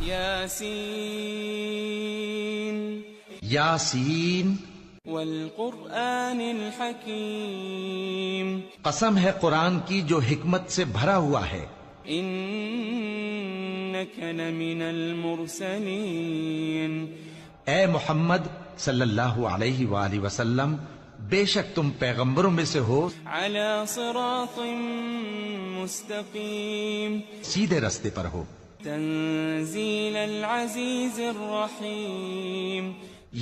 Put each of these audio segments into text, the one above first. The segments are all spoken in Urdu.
یاسین یاسین والقرآن الحکیم، قسم ہے قرآن کی جو حکمت سے بھرا ہوا ہے، انک لمن المرسلین، اے محمد صلی اللہ علیہ وآلہ وسلم بے شک تم پیغمبروں میں سے ہو، علی صراط مستقیم، سیدھے رستے پر ہو۔ تنزیل العزیز الرحیم،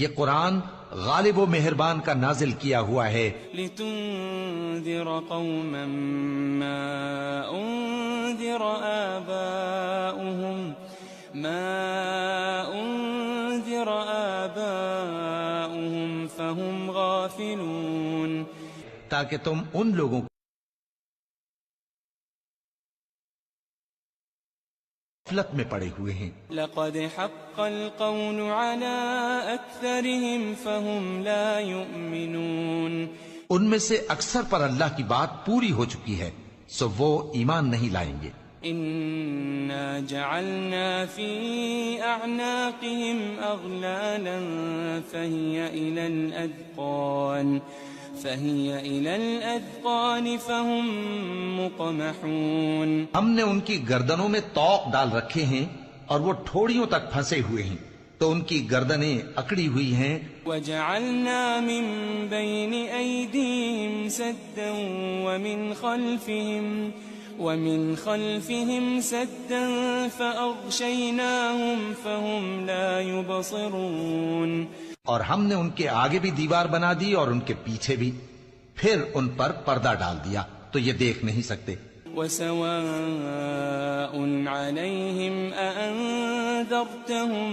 یہ قرآن غالب و مہربان کا نازل کیا ہوا ہے، لتنذر قوما ما انذر آباؤهم فهم غافلون، تاکہ تم ان لوگوں کو غفلت میں پڑے ہوئے ہیں۔ لقد حق القول على اکثرهم فهم لا يؤمنون، ان میں سے اکثر پر اللہ کی بات پوری ہو چکی ہے سو وہ ایمان نہیں لائیں گے۔ انا جعلنا في اعناقهم اغلالا فهي الى الاذقان فهم مقمحون، ہم نے ان کی گردنوں میں طوق ڈال رکھے ہیں اور وہ ٹھوڑیوں تک پھنسے ہوئے ہیں تو ان کی گردنیں اکڑی ہوئی ہیں۔ وجعلنا من بين ايديهم سدا ومن خلفهم سدا فأغشيناهم فهم لا يبصرون، اور ہم نے ان کے آگے بھی دیوار بنا دی اور ان کے پیچھے بھی، پھر ان پر پردہ ڈال دیا تو یہ دیکھ نہیں سکتے۔ وسواء عليهم أأنذرتهم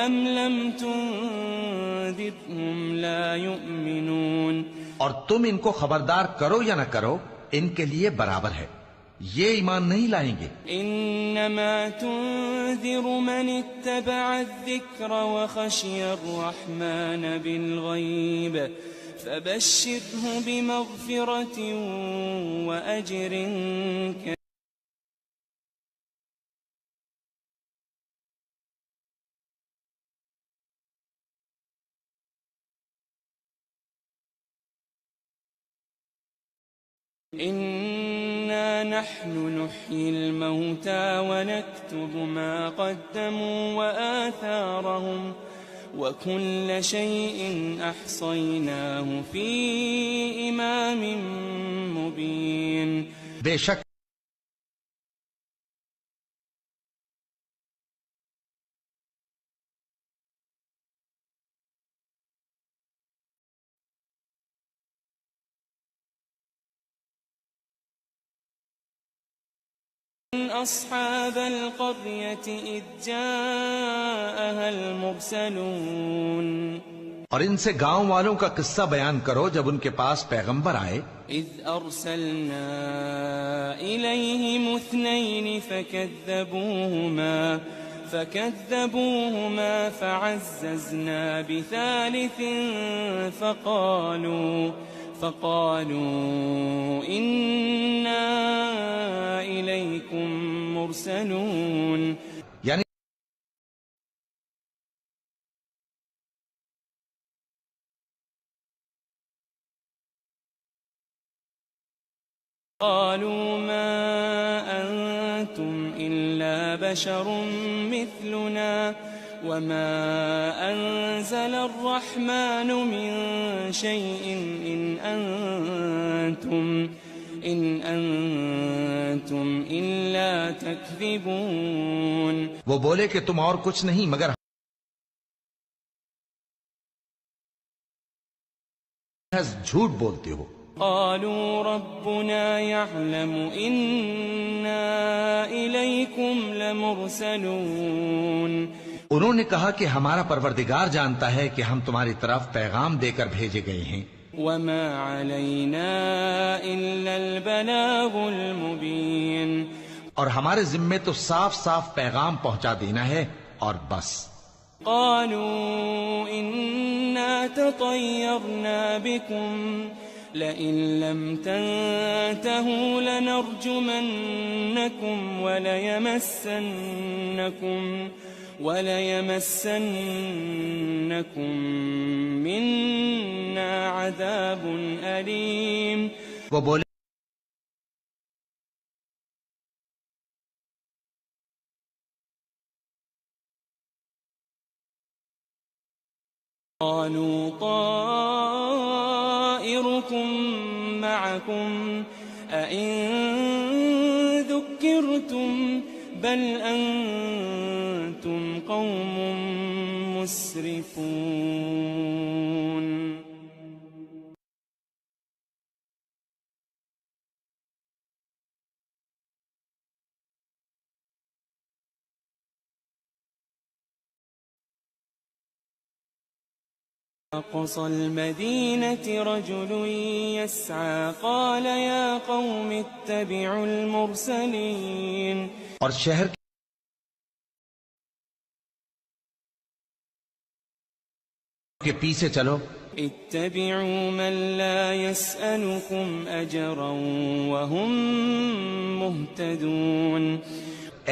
أم لم تنذرهم لا يؤمنون، اور تم ان کو خبردار کرو یا نہ کرو ان کے لیے برابر ہے، یہ ایمان نہیں لائیں گے۔ انما تنذر من اتبع الذکر وخشی الرحمن بالغیب فبشره بمغفرة وأجر كريم۔ إنا نحن نحيي الموتى ونكتب ما قدموا وآثارهم وكل شيء أحصيناه في إمام مبين، بے شک أصحاب القرية إذ جاءها المرسلون، اور ان سے گاؤں والوں کا قصہ بیان کرو جب ان کے پاس پیغمبر آئے۔ إذ أرسلنا إليهم اثنين فكذبوهما فعززنا بثالث فقالوا إنا إليكم مرسلون، یعنی قالوا ما أنتم إلا بشر مثلنا وما أنزل الرحمن من شيء إن أنتم إلا تكذبون، وہ بولے کہ تم اور کچھ نہیں مگر جھوٹ بولتے ہو۔ قالوا ربنا يعلم إنا إليكم لمرسلون، انہوں نے کہا کہ ہمارا پروردگار جانتا ہے کہ ہم تمہاری طرف پیغام دے کر بھیجے گئے ہیں، وما علينا إلا البلاغ المبين، اور ہمارے ذمے تو صاف صاف پیغام پہنچا دینا ہے اور بس۔ قالوا إنا تطيرنا بكم لئن لم تنتهوا لنرجمنكم وليمسنكم منا عذاب أليم. وہ بولے قالوا طائركم معكم أئن ذكرتم بل أنتم قوم مسرفون. أقصى المدينة رجل يسعى قال يا قوم اتبعوا المرسلين. اور شہر کے پیچھے چلو، اتبعوا من لا يسألكم أجرا وهم مهتدون.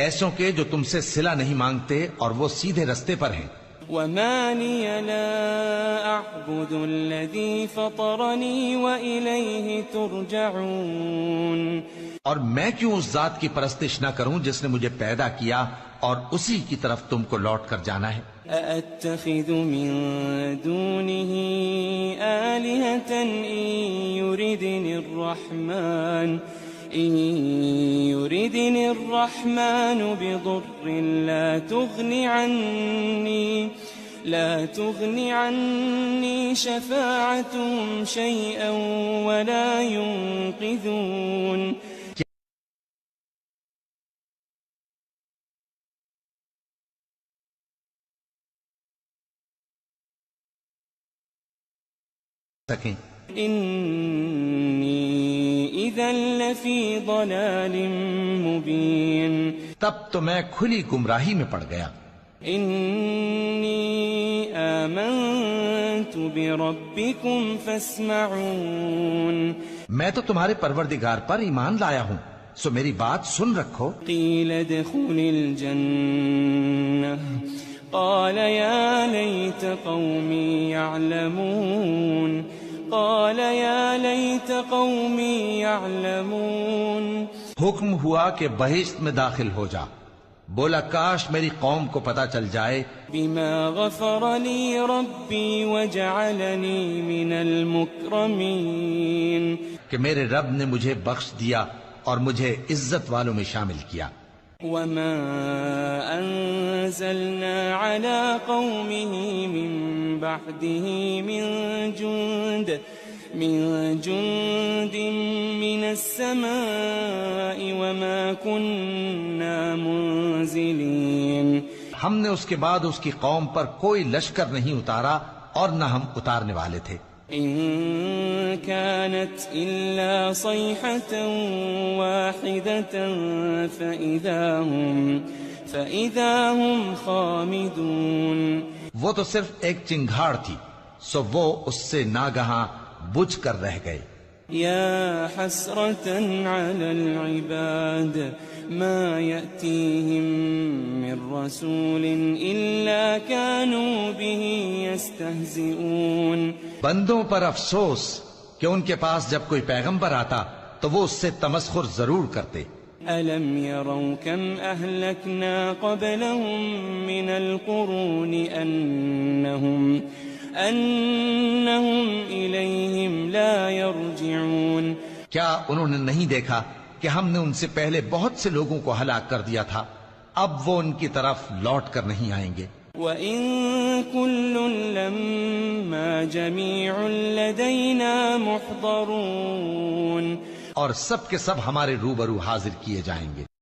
ایسوں کے جو تم سے صلہ نہیں مانگتے اور وہ سیدھے رستے پر ہیں. وما لي لا أعبد الذي فطرني وإليه ترجعون. اور میں کیوں اس ذات کی پرستش نہ کروں جس نے مجھے پیدا کیا اور اسی کی طرف تم کو لوٹ کر جانا ہے. أأتخذ من دونه آلهة إن يردني الرحمن بضر لا تغن عني شفاعتهم شيئا ولا ينقذون. إني إذا لفي ضلال مبين. تب تو میں کھلی گمراہی میں پڑ گیا. إني آمنت بربكم فاسمعون. میں تو تمہارے پروردگار پر ایمان لایا ہوں، سو میری بات سن رکھو. قيل ادخل الجنة قال يا ليت قومي يعلمون. حکم ہوا کہ بہشت میں داخل ہو جا. بولا کاش میری قوم کو پتا چل جائے بما غفر لي ربي وجعلني من المكرمين. کہ میرے رب نے مجھے بخش دیا اور مجھے عزت والوں میں شامل کیا. وما أنزلنا على قومه من بعده من جند من السماء وما كنا منزلين. ہم نے اس کے بعد اس کی قوم پر کوئی لشکر نہیں اتارا اور نہ ہم اتارنے والے تھے. إن كانت إلا صيحة واحدة فإذا هم خامدون. وہ تو صرف ایک چنگھاڑ تھی، سو وہ اس سے ناگہاں بجھ کر رہ گئے. يا حسرة على العباد ما يأتيهم من رسول إلا كانوا به يستهزئون. بندوں پر افسوس کہ ان کے پاس جب کوئی پیغمبر آتا تو وہ اس سے تمسخر ضرور کرتے. ألم يروا كم أهلكنا قبلهم من القرون أنهم إليهم لا يرجعون. کیا انہوں نے نہیں دیکھا کہ ہم نے ان سے پہلے بہت سے لوگوں کو ہلاک کر دیا تھا، اب وہ ان کی طرف لوٹ کر نہیں آئیں گے. وَإِن كُلٌّ لَمَّا جَمِيعٌ لَدَيْنَا مُحْضَرُونَ. اور سب کے سب ہمارے روبرو حاضر کیے جائیں گے.